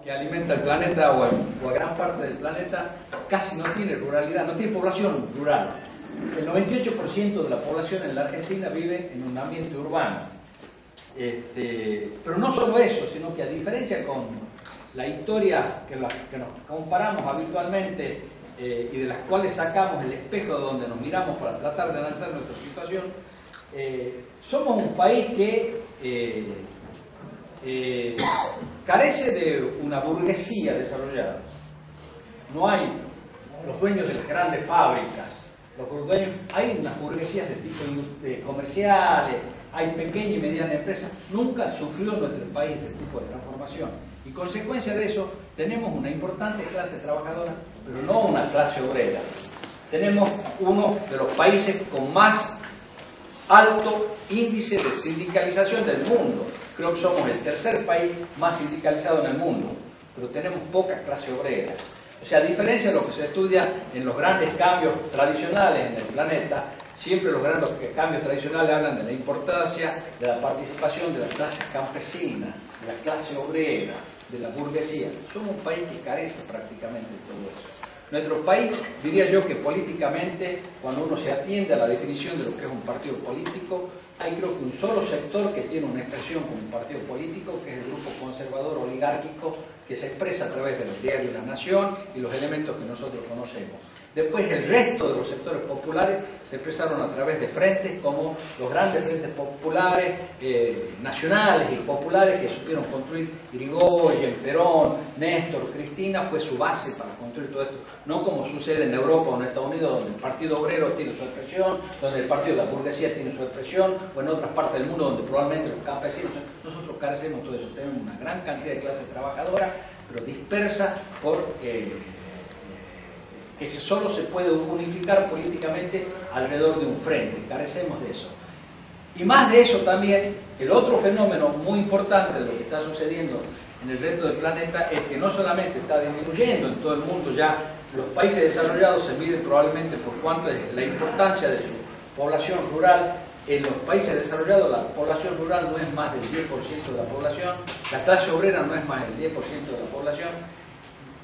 que alimenta el planeta o a gran parte del planeta casi no tiene ruralidad, no tiene población rural. El 98% de la población en la Argentina vive en un ambiente urbano. Pero no solo eso, sino que a diferencia con la historia que nos comparamos habitualmente y de las cuales sacamos el espejo de donde nos miramos para tratar de analizar nuestra situación, somos un país que carece de una burguesía desarrollada. No hay los dueños de las grandes fábricas, hay unas burguesías de tipo comerciales, hay pequeña y mediana empresas. Nunca sufrió nuestro país ese tipo de transformación. Y consecuencia de eso, tenemos una importante clase trabajadora, pero no una clase obrera. Tenemos uno de los países con más alto índice de sindicalización del mundo. Creo que somos el tercer país más sindicalizado en el mundo, pero tenemos poca clase obrera. O sea, a diferencia de lo que se estudia en los grandes cambios tradicionales en el planeta, siempre los grandes cambios tradicionales hablan de la importancia de la participación de la clase campesina, de la clase obrera, de la burguesía. Somos un país que carece prácticamente de todo eso. Nuestro país, diría yo que políticamente, cuando uno se atiende a la definición de lo que es un partido político, hay creo que un solo sector que tiene una expresión como un partido político, que es el grupo conservador oligárquico, que se expresa a través de los diarios La Nación y los elementos que nosotros conocemos. Después el resto de los sectores populares se expresaron a través de frentes como los grandes frentes populares, nacionales y populares que supieron construir Irigoyen, Perón, Néstor, Cristina, fue su base para construir todo esto. No como sucede en Europa o en Estados Unidos, donde el Partido Obrero tiene su expresión, donde el Partido de la Burguesía tiene su expresión, o en otras partes del mundo donde probablemente los campesinos. Nosotros carecemos de todo eso. Tenemos una gran cantidad de clase trabajadora, pero dispersa por... que solo se puede unificar políticamente alrededor de un frente. Carecemos de eso. Y más de eso también, el otro fenómeno muy importante de lo que está sucediendo en el resto del planeta es que no solamente está disminuyendo en todo el mundo, ya los países desarrollados se miden probablemente por cuánto es la importancia de su población rural. En los países desarrollados la población rural no es más del 10% de la población, la clase obrera no es más del 10% de la población.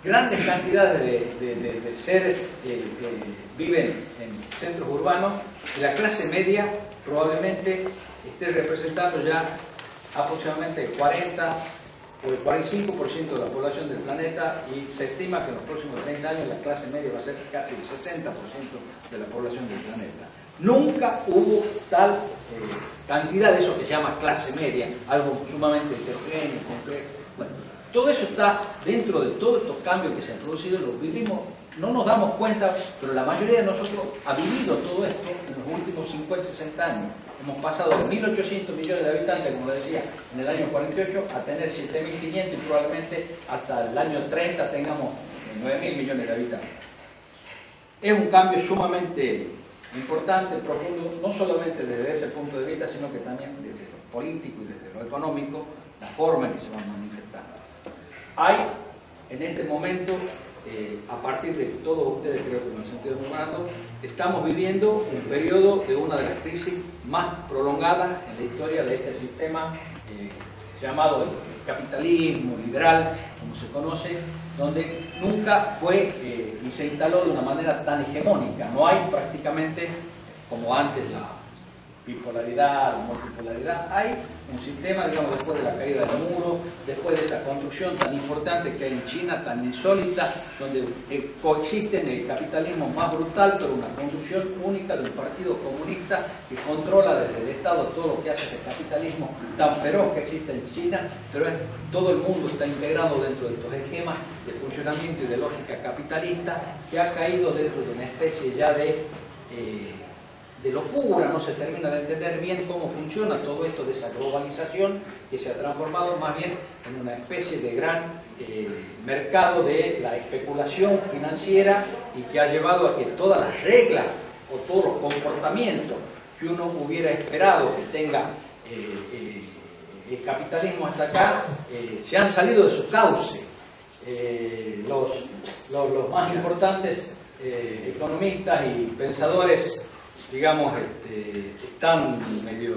Grandes cantidades de seres que viven en centros urbanos y la clase media probablemente esté representando ya aproximadamente el 40 o el 45% de la población del planeta, y se estima que en los próximos 30 años la clase media va a ser casi el 60% de la población del planeta. Nunca hubo tal cantidad de eso que se llama clase media, algo sumamente heterogéneo, complejo. Bueno, todo eso está dentro de todos estos cambios que se han producido, los vivimos, no nos damos cuenta, pero la mayoría de nosotros ha vivido todo esto en los últimos 50, 60 años. Hemos pasado de 1.800 millones de habitantes, como decía, en el año 48, a tener 7.500 y probablemente hasta el año 30 tengamos 9.000 millones de habitantes. Es un cambio sumamente importante, profundo, no solamente desde ese punto de vista, sino que también desde lo político y desde lo económico, la forma en que se van manifestando. Hay en este momento, a partir de que todos ustedes creo que me han sentido nombrando, estamos viviendo un periodo de una de las crisis más prolongadas en la historia de este sistema llamado capitalismo liberal, como se conoce, donde nunca fue y se instaló de una manera tan hegemónica. No hay prácticamente, como antes, la bipolaridad, la multipolaridad. Hay un sistema, digamos, después de la caída del muro, después de esta construcción tan importante que hay en China, tan insólita, donde coexisten el capitalismo más brutal, pero una construcción única de un partido comunista que controla desde el Estado todo lo que hace ese capitalismo tan feroz que existe en China, pero todo el mundo está integrado dentro de estos esquemas de funcionamiento y de lógica capitalista, que ha caído dentro de una especie ya de locura. No se termina de entender bien cómo funciona todo esto de esa globalización que se ha transformado más bien en una especie de gran mercado de la especulación financiera, y que ha llevado a que todas las reglas o todos los comportamientos que uno hubiera esperado que tenga el capitalismo hasta acá se han salido de su cauce. Los más importantes economistas y pensadores, digamos, están medio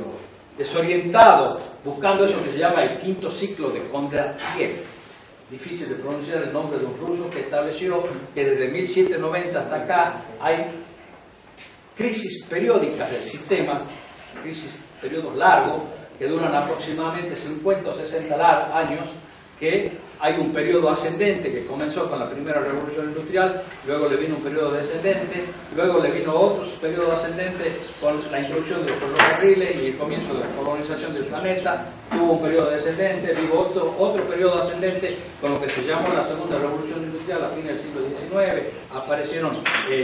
desorientados buscando eso que se llama el quinto ciclo de Kondratiev. difícil de pronunciar el nombre de un ruso que estableció que desde 1790 hasta acá hay crisis periódicas del sistema, periodos largos, que duran aproximadamente 50 o 60 años, que hay un periodo ascendente que comenzó con la primera revolución industrial, luego le vino un periodo descendente, luego le vino otro periodo ascendente con la introducción de los ferrocarriles y el comienzo de la colonización del planeta, tuvo un periodo descendente, luego otro periodo ascendente con lo que se llamó la segunda revolución industrial a fines del siglo XIX, aparecieron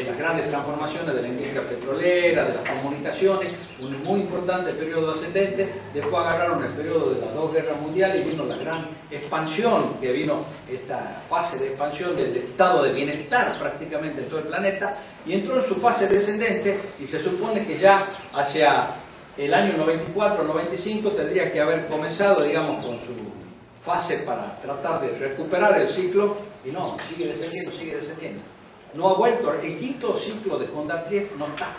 las grandes transformaciones de la industria petrolera, de las comunicaciones, un muy importante periodo ascendente, después agarraron el periodo de las dos guerras mundiales y vino la gran expansión, que vino esta fase de expansión del estado de bienestar prácticamente en todo el planeta, y entró en su fase descendente y se supone que ya hacia el año 94-95 tendría que haber comenzado, digamos, con su fase para tratar de recuperar el ciclo, y no, sigue descendiendo. No ha vuelto, el quinto ciclo de Kondratiev no está,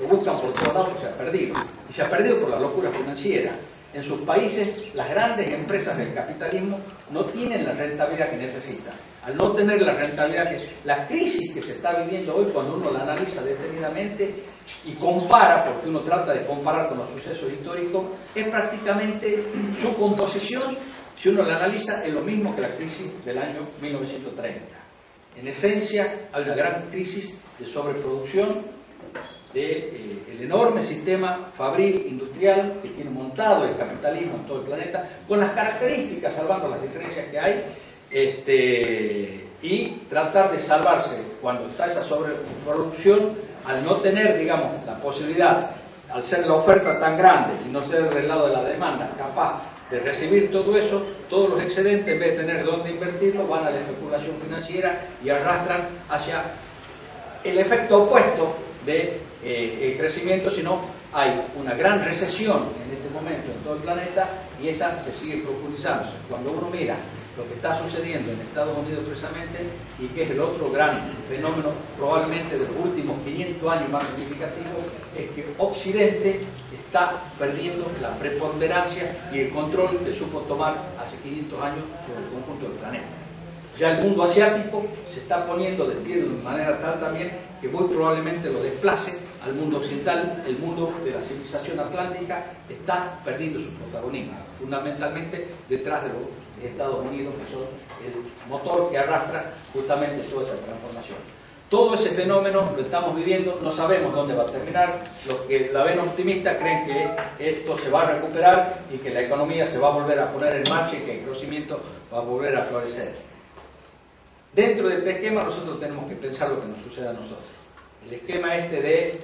lo buscan por todos lados, se ha perdido, y se ha perdido por la locura financiera. En sus países, las grandes empresas del capitalismo no tienen la rentabilidad que necesitan. Al no tener la rentabilidad la crisis que se está viviendo hoy, cuando uno la analiza detenidamente y compara, porque uno trata de comparar con los sucesos históricos, es prácticamente su composición, si uno la analiza, es lo mismo que la crisis del año 1930. En esencia, hay una gran crisis de sobreproducción, del enorme sistema fabril industrial que tiene montado el capitalismo en todo el planeta, con las características, salvando las diferencias que hay, y tratar de salvarse cuando está esa sobreproducción, al no tener, digamos, la posibilidad, al ser la oferta tan grande y no ser del lado de la demanda capaz de recibir todo eso, todos los excedentes, en vez de tener dónde invertirlo, van a la especulación financiera y arrastran hacia el efecto opuesto de el crecimiento, sino hay una gran recesión en este momento en todo el planeta y esa se sigue profundizándose. Cuando uno mira lo que está sucediendo en Estados Unidos precisamente, y que es el otro gran fenómeno probablemente de los últimos 500 años más significativo, es que Occidente está perdiendo la preponderancia y el control que supo tomar hace 500 años sobre el conjunto del planeta. Ya el mundo asiático se está poniendo de pie de una manera tal también que muy probablemente lo desplace al mundo occidental. El mundo de la civilización atlántica está perdiendo su protagonismo, fundamentalmente detrás de los Estados Unidos, que son el motor que arrastra justamente toda esa transformación. Todo ese fenómeno lo estamos viviendo, no sabemos dónde va a terminar. Los que la ven optimista creen que esto se va a recuperar y que la economía se va a volver a poner en marcha y que el crecimiento va a volver a florecer. Dentro de este esquema nosotros tenemos que pensar lo que nos sucede a nosotros. El esquema este de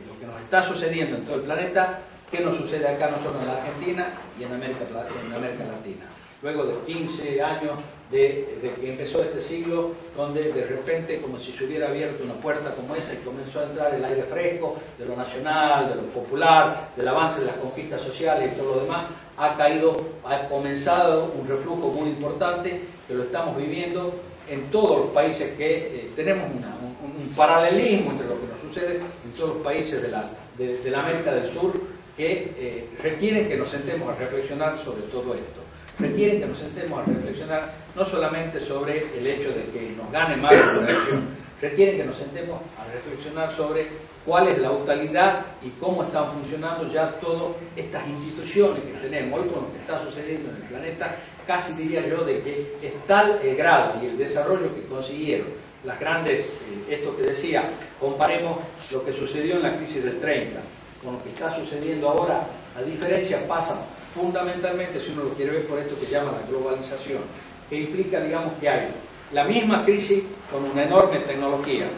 lo que nos está sucediendo en todo el planeta, qué nos sucede acá no solo en la Argentina y en América Latina. Luego de 15 años de que empezó este siglo, donde de repente, como si se hubiera abierto una puerta como esa y comenzó a entrar el aire fresco de lo nacional, de lo popular, del avance de las conquistas sociales y todo lo demás, ha comenzado un reflujo muy importante que lo estamos viviendo en todos los países que tenemos un paralelismo entre lo que nos sucede en todos los países de la América del Sur, que requieren que nos sentemos a reflexionar sobre todo esto. Requieren que nos sentemos a reflexionar no solamente sobre el hecho de que nos gane más la región, requieren que nos sentemos a reflexionar sobre cuál es la utilidad y cómo están funcionando ya todas estas instituciones que tenemos. Hoy con lo que está sucediendo en el planeta, casi diría yo de que es tal el grado y el desarrollo que consiguieron las grandes, esto que decía, comparemos lo que sucedió en la crisis del 30 con lo que está sucediendo ahora. La diferencia pasa fundamentalmente, si uno lo quiere ver, por esto que se llama la globalización, que implica, digamos, que hay la misma crisis con una enorme tecnología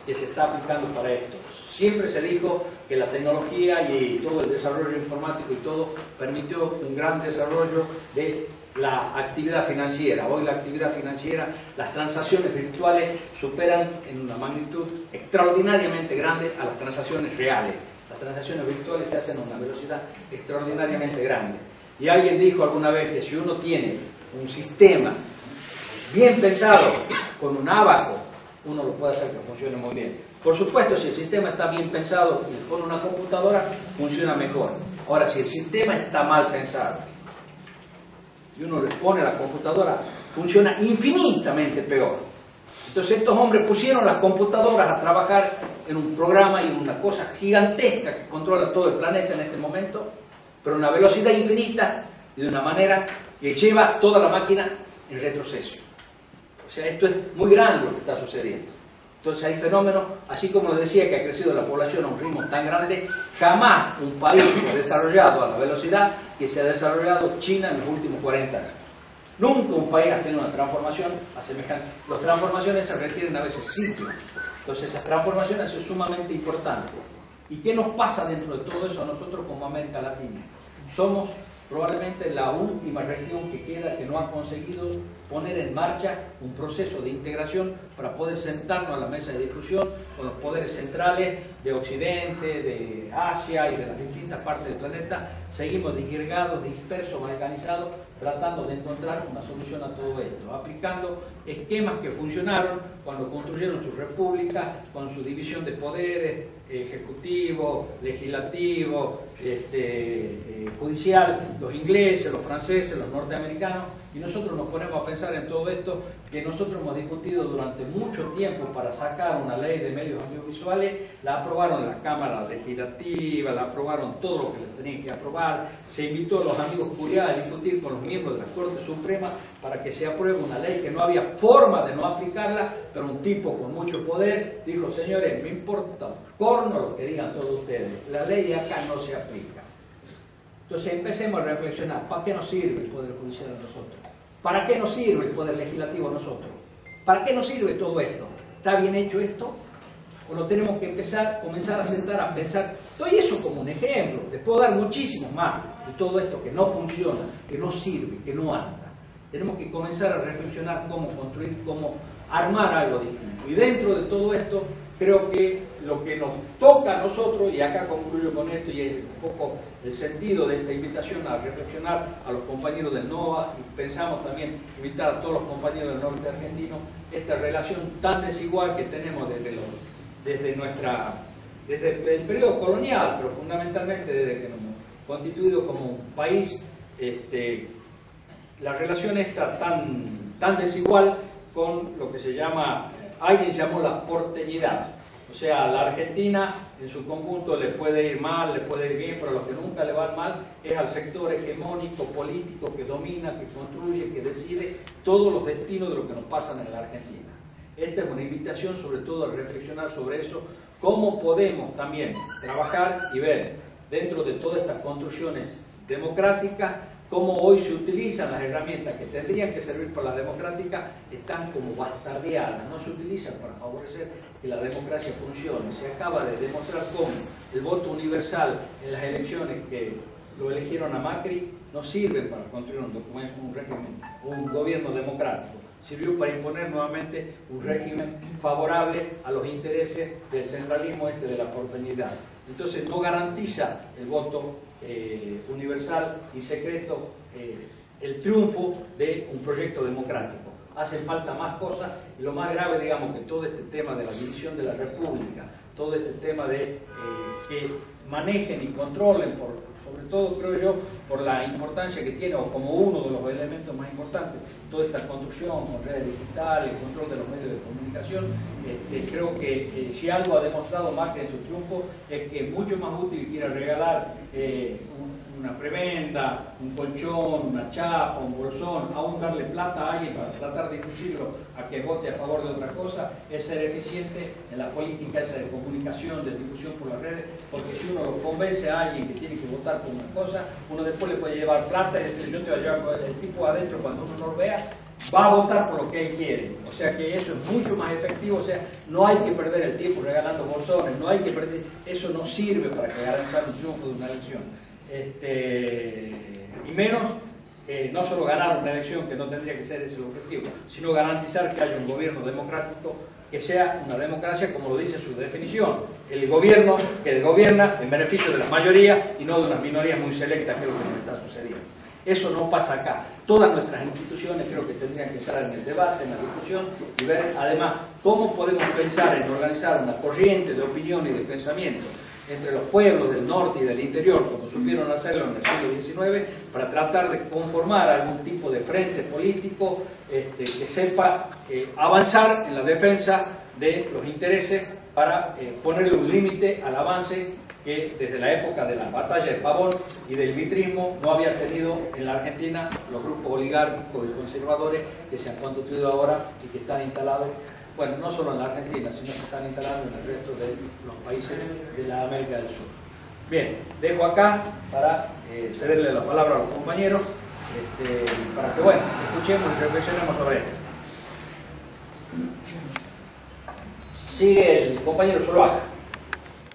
que se está aplicando para esto. Siempre se dijo que la tecnología y todo el desarrollo informático y todo permitió un gran desarrollo de la actividad financiera. Hoy la actividad financiera, las transacciones virtuales superan en una magnitud extraordinariamente grande a las transacciones reales. Las transacciones virtuales se hacen a una velocidad extraordinariamente grande. Y alguien dijo alguna vez que si uno tiene un sistema bien pensado, con un ábaco, uno lo puede hacer que funcione muy bien. Por supuesto, si el sistema está bien pensado y con una computadora, funciona mejor. Ahora, si el sistema está mal pensado, y uno les pone la computadora, funciona infinitamente peor. Entonces estos hombres pusieron las computadoras a trabajar en un programa y en una cosa gigantesca que controla todo el planeta en este momento, pero a una velocidad infinita y de una manera que lleva toda la máquina en retroceso. O sea, esto es muy grande lo que está sucediendo. Entonces hay fenómenos, así como les decía que ha crecido la población a un ritmo tan grande, jamás un país ha desarrollado a la velocidad que se ha desarrollado China en los últimos 40 años. Nunca un país ha tenido una transformación a semejante. Las transformaciones se requieren a veces siglos. Entonces esas transformaciones son sumamente importantes. ¿Y qué nos pasa dentro de todo eso a nosotros como América Latina? Somos probablemente la última región que queda que no ha conseguido poner en marcha un proceso de integración para poder sentarnos a la mesa de discusión con los poderes centrales de Occidente, de Asia y de las distintas partes del planeta. Seguimos disgregados, dispersos, balcanizados, tratando de encontrar una solución a todo esto, aplicando esquemas que funcionaron cuando construyeron sus repúblicas, con su división de poderes, ejecutivo, legislativo, judicial, los ingleses, los franceses, los norteamericanos, y nosotros nos ponemos a pensar en todo esto que nosotros hemos discutido durante mucho tiempo para sacar una ley de medios audiovisuales. La aprobaron la Cámara Legislativa, la aprobaron todo lo que les tenían que aprobar, se invitó a los amigos Curiá a discutir con los miembros de la Corte Suprema para que se apruebe una ley que no había forma de no aplicarla, pero un tipo con mucho poder dijo: señores, me importa un corno lo que digan todos ustedes, la ley de acá no se aplica. Entonces empecemos a reflexionar, ¿para qué nos sirve el Poder Judicial a nosotros? ¿Para qué nos sirve el Poder Legislativo a nosotros? ¿Para qué nos sirve todo esto? ¿Está bien hecho esto? ¿O lo tenemos que comenzar a sentar a pensar? Doy eso como un ejemplo, les puedo dar muchísimos más de todo esto que no funciona, que no sirve, que no anda. Tenemos que comenzar a reflexionar cómo construir, cómo armar algo distinto. Y dentro de todo esto, creo que lo que nos toca a nosotros, y acá concluyo con esto, y es un poco el sentido de esta invitación a reflexionar a los compañeros del NOA, y pensamos también invitar a todos los compañeros del norte argentino, esta relación tan desigual que tenemos desde el periodo colonial, pero fundamentalmente desde que nos hemos constituido como un país, la relación está tan desigual con lo que se llama, alguien llamó la porteñidad. O sea, la Argentina en su conjunto le puede ir mal, le puede ir bien, pero lo que nunca le va mal es al sector hegemónico, político, que domina, que construye, que decide todos los destinos de lo que nos pasa en la Argentina. Esta es una invitación sobre todo a reflexionar sobre eso, cómo podemos también trabajar y ver dentro de todas estas construcciones democráticas, cómo hoy se utilizan las herramientas que tendrían que servir para la democrática, están como bastardeadas, no se utilizan para favorecer que la democracia funcione. Se acaba de demostrar cómo el voto universal en las elecciones que lo eligieron a Macri no sirven para construir un régimen, un gobierno democrático. Sirvió para imponer nuevamente un régimen favorable a los intereses del centralismo de la porteñidad. Entonces no garantiza el voto universal y secreto el triunfo de un proyecto democrático. Hacen falta más cosas, y lo más grave, digamos, que todo este tema de la división de la República, todo este tema de que manejen y controlen, sobre todo creo yo, por la importancia que tiene, o como uno de los elementos más importantes, toda esta construcción con redes digitales, el control de los medios de comunicación. Creo que si algo ha demostrado Macri en su triunfo es que es mucho más útil que ir a regalar una prebenda, un colchón, una chapa, un bolsón, aún darle plata a alguien para tratar de inducirlo a que vote a favor de otra cosa, es ser eficiente en la política esa de comunicación, de difusión por las redes, porque si uno lo convence a alguien que tiene que votar por una cosa, uno después le puede llevar plata y decirle: yo te voy a llevar, el tipo adentro, cuando uno no lo vea, va a votar por lo que él quiere. O sea que eso es mucho más efectivo. O sea, no hay que perder el tiempo regalando bolsones, no hay que perder, eso no sirve para garantizar un triunfo de una elección. Y menos no solo ganar una elección, que no tendría que ser ese el objetivo, sino garantizar que haya un gobierno democrático que sea una democracia como lo dice su definición, el gobierno que gobierna en beneficio de la mayoría y no de unas minorías muy selectas, que es lo que nos está sucediendo. Eso no pasa acá. Todas nuestras instituciones creo que tendrían que estar en el debate, en la discusión, y ver además cómo podemos pensar en organizar una corriente de opinión y de pensamiento entre los pueblos del norte y del interior, como supieron hacerlo en el siglo XIX, para tratar de conformar algún tipo de frente político que sepa avanzar en la defensa de los intereses para ponerle un límite al avance que desde la época de la batalla de Pavón y del vitrismo no había tenido en la Argentina los grupos oligárquicos y conservadores que se han constituido ahora y que están instalados, bueno, no solo en la Argentina, sino que están instalados en el resto de los países de la América del Sur. Bien, dejo acá para cederle la palabra a los compañeros para que, bueno, escuchemos y reflexionemos sobre esto. Sigue el compañero Zuluaga.